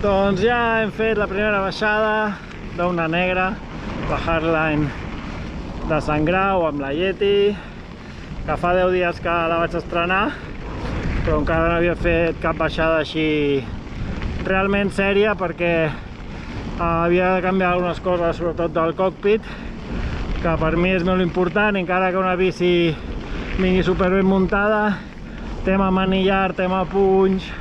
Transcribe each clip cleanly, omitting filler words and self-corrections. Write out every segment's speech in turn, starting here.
Doncs ja hem fet la primera baixada d'una negra, la Hardline de Sant Grau amb la Yeti, que fa 10 dies que la vaig estrenar, però encara no havia fet cap baixada així realment sèria perquè havia de canviar algunes coses, sobretot del cockpit, que per mi és molt important, encara que una bici vingui super ben muntada, tema manillar, tema punys,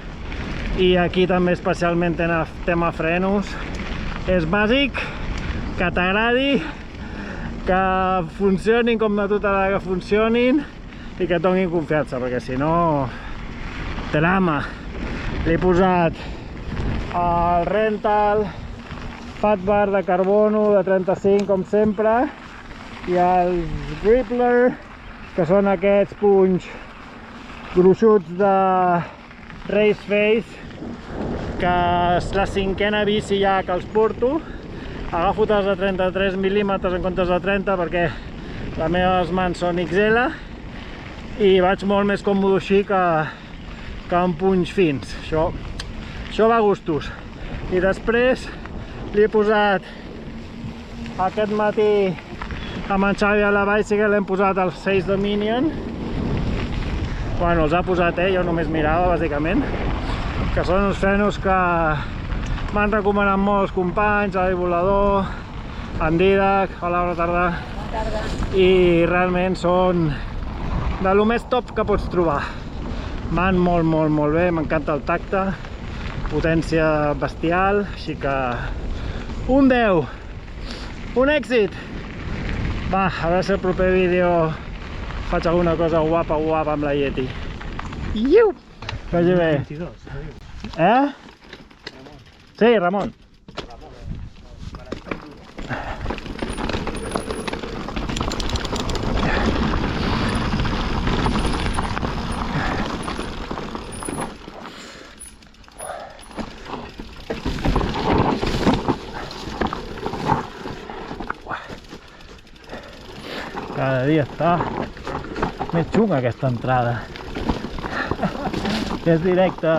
i aquí també especialment tema frenos. És bàsic, que t'agradi, que funcionin com a tu t'agrada que funcionin i que et donin confiança, perquè si no, drama. Li he posat el Rental Fat Bar de carbono de 35 com sempre i els Grippler, que són aquests punys gruixuts de Race Face, que és la 5a bici ja que els porto. Agafo les de 33 mil·límetres en comptes de 30 perquè les meves mans són XL i vaig molt més còmode així que amb punys fins. Això va a gustos. I després li he posat aquest matí amb en Xavi a la Bicycle, l'hem posat els 6 Dominion. Bueno, els ha posat ell, jo només mirava bàsicament, que són uns frenos que m'han recomanat molt els companys, Avi Volador, en Didac, hola, bona tarda. Bona tarda. I realment són de lo més top que pots trobar. Van molt bé, m'encanta el tacte, potència bestial, així que un 10, un èxit. Va, a veure si el proper vídeo faig alguna cosa guapa amb la Yeti. Iu! Vagi bé. 22, Eh? Sí, Ramon. Cada dia està més xunga aquesta entrada. És directe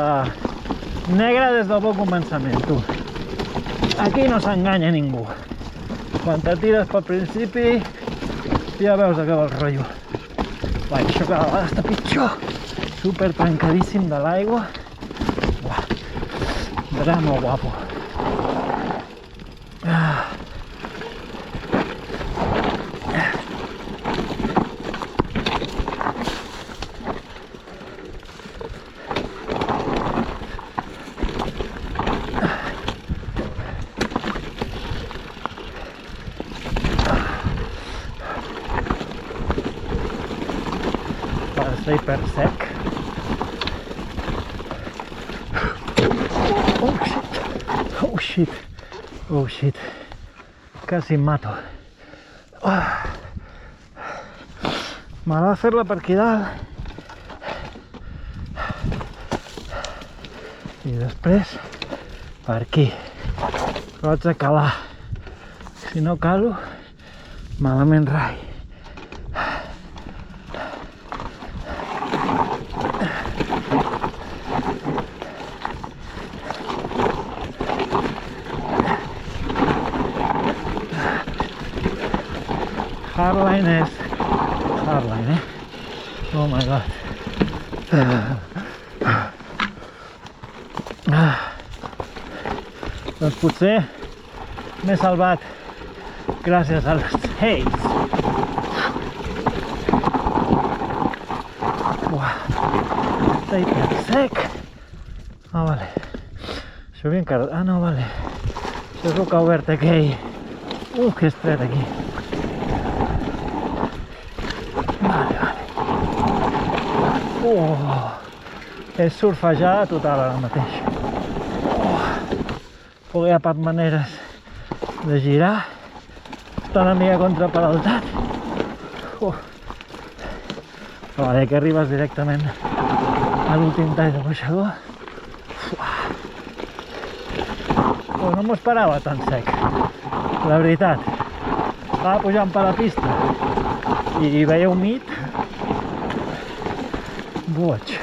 negre des del bon començament, tu. Aquí no s'enganya ningú. Quan te tires pel principi ja veus a què va el rotllo. Va, això cada vegada està pitjor. Super trencadíssim de l'aigua. Drama guapo. Està hiper sec. Oh shit, quasi em mato. M'agrada fer-la per aquí dalt i després per aquí. Però haig de calar, si no calo malament rai. Hardline és Hardline, Oh my god. Doncs potser m'he salvat gràcies als Hates. Està hiper sec. Vale. Això havia encara... no, vale. Això és el que ha obert aquell. Que estret aquí. Vale. És surfejada total ara mateix. Però hi ha cap maneres de girar. Està una mica contraparaltat. Vale, que arribes directament a l'últim tall de baixador. No m'ho esperava tan sec, la veritat. Estava pujant per la pista i veia humit. Boig.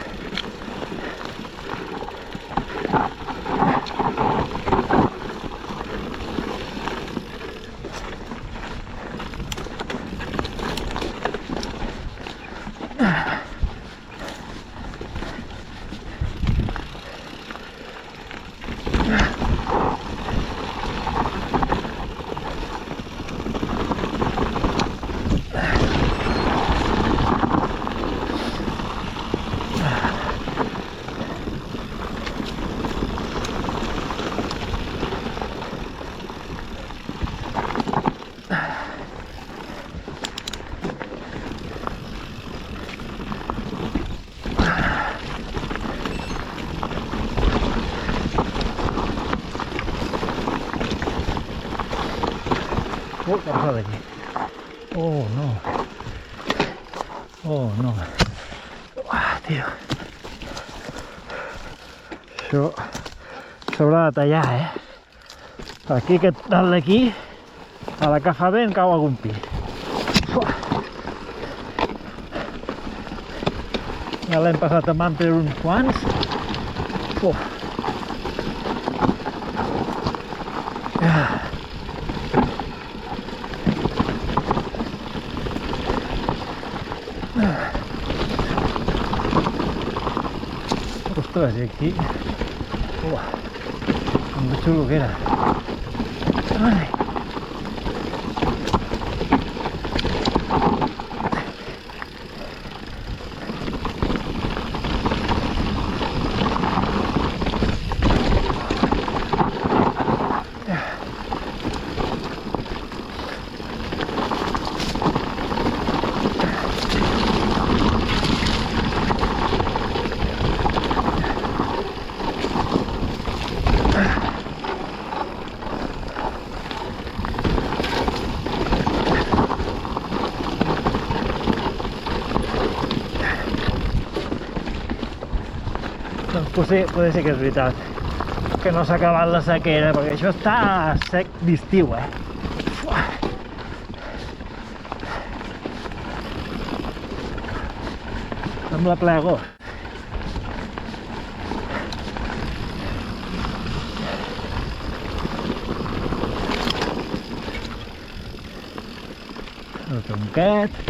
Oh, què ha passat aquí? Oh, no. Oh, no. Tio. Això s'haurà de tallar, Aquí, aquest dalt d'aquí, a la que fa vent, cau algun pi. Ja l'hem passat amb Amper uns quants. Ostres, i aquí... amb que xulo que era. Ai! Doncs potser sí que és veritat que no s'ha acabat la sequera, perquè això està sec d'estiu, Sembla ple agost. El tronquet.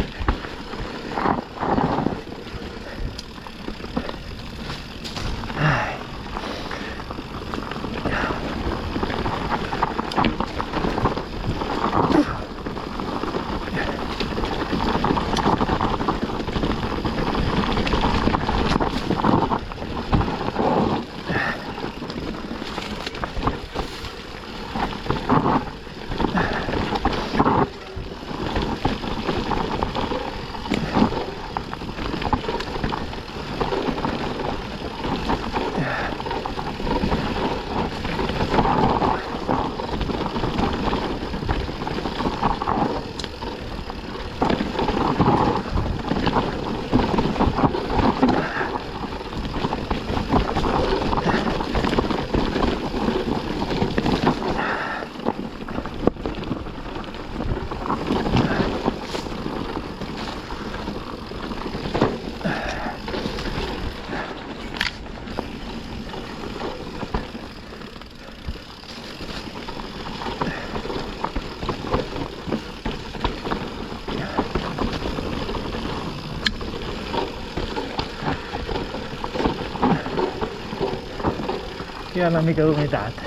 Hi ha una mica d'humitat,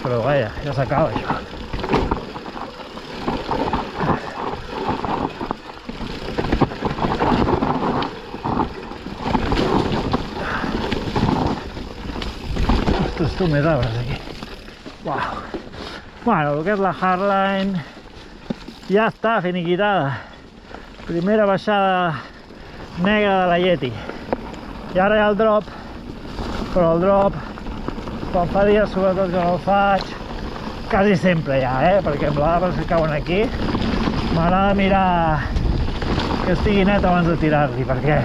però vaja, ja s'acaba això. Ostres, tu més arbres aquí. Uau. Bueno, el que és la Hardline ja està finiquitada. Primera baixada negra de la Yeti. I ara hi ha el drop, però el drop, quan fa dies sobretot que no el faig, quasi sempre ja, perquè amb l'arbres que cauen aquí m'agrada mirar que estigui net abans de tirar-li, perquè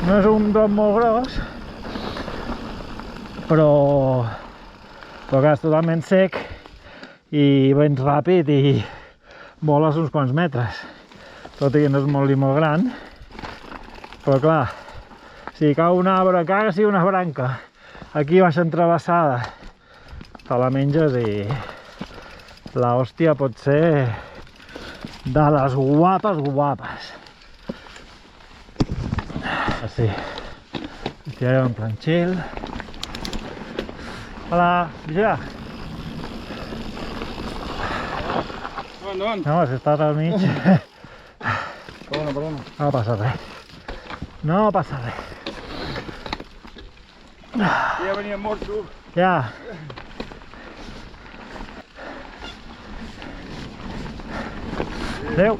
no és un drop molt gros, però és totalment sec i vens ràpid i voles uns quants metres, tot i que no és molt i molt gran, però clar, si cau un arbre, que sigui una branca, aquí baixa entrevessada, te la menges i la hòstia pot ser de les guapes, guapes. Així, tiraré un planxil Hola, vigila. Endavant. No, si estàs al mig. Perdona. No passa res. No passa res. Ja venia mort, tu. Ja. Adéu.